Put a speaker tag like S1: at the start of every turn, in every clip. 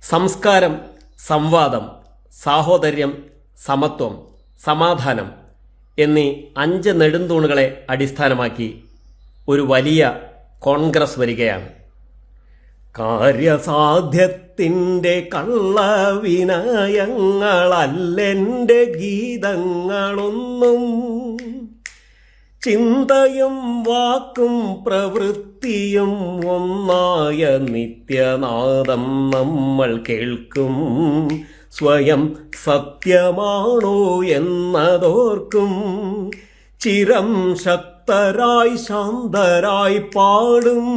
S1: സംസ്കാരം, സംവാദം, സാഹോദര്യം, സമത്വം, സമാധാനം എന്നീ 5 നെടുന്തൂണുകളെ അടിസ്ഥാനമാക്കി ഒരു വലിയ കോൺഗ്രസ് വരികയാണ്. കാര്യസാധ്യത്തിൻ്റെ കള്ളവിനയങ്ങളല്ലെൻ്റെ ഗീതങ്ങളൊന്നും, ചിന്തയും വാക്കും പ്രവൃത്തിയും ഒന്നായ നിത്യനാദം നമ്മൾ കേൾക്കും. സ്വയം സത്യമാണോ എന്നതോർക്കും. ചിരം ശക്തരായി ശാന്തരായി പാടും.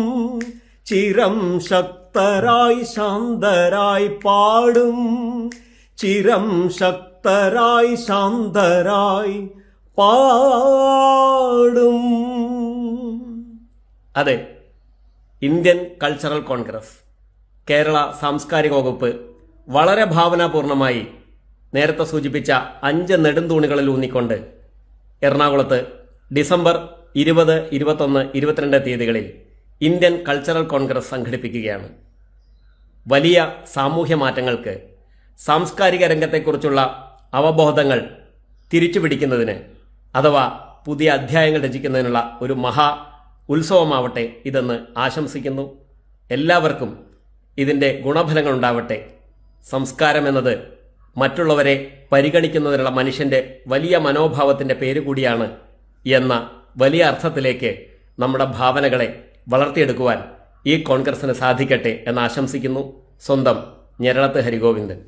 S1: ചിരം ശക്തരായി ശാന്തരായി പാടും. ചിരം ശക്തരായി ശാന്തരായി പാടും. അതെ, ഇന്ത്യൻ കൾച്ചറൽ കോൺഗ്രസ്, കേരള സാംസ്കാരിക വകുപ്പ് വളരെ ഭാവനാപൂർണമായി നേരത്തെ സൂചിപ്പിച്ച 5 നെടുന്തൂണുകളിൽ ഊന്നിക്കൊണ്ട് എറണാകുളത്ത് ഡിസംബർ 20, 21, 22 തീയതികളിൽ ഇന്ത്യൻ കൾച്ചറൽ കോൺഗ്രസ് സംഘടിപ്പിക്കുകയാണ്. വലിയ സാമൂഹ്യ മാറ്റങ്ങൾക്ക്, സാംസ്കാരിക രംഗത്തെക്കുറിച്ചുള്ള അവബോധങ്ങൾ തിരിച്ചുപിടിക്കുന്നതിന് അഥവാ പുതിയ അധ്യായങ്ങൾ രചിക്കുന്നതിനുള്ള ഒരു മഹാ ഉത്സവമാവട്ടെ ഇതെന്ന് ആശംസിക്കുന്നു. എല്ലാവർക്കും ഇതിൻ്റെ ഗുണഫലങ്ങൾ ഉണ്ടാവട്ടെ. സംസ്കാരം എന്നത് മറ്റുള്ളവരെ പരിഗണിക്കുന്നതിനുള്ള മനുഷ്യൻ്റെ വലിയ മനോഭാവത്തിൻ്റെ പേര് കൂടിയാണ് എന്ന വലിയ അർത്ഥത്തിലേക്ക് നമ്മുടെ ഭാവനകളെ വളർത്തിയെടുക്കുവാൻ ഈ കോൺഗ്രസിന് സാധിക്കട്ടെ എന്ന് ആശംസിക്കുന്നു. സ്വന്തം ഞെരളത്ത് ഹരിഗോവിന്ദൻ.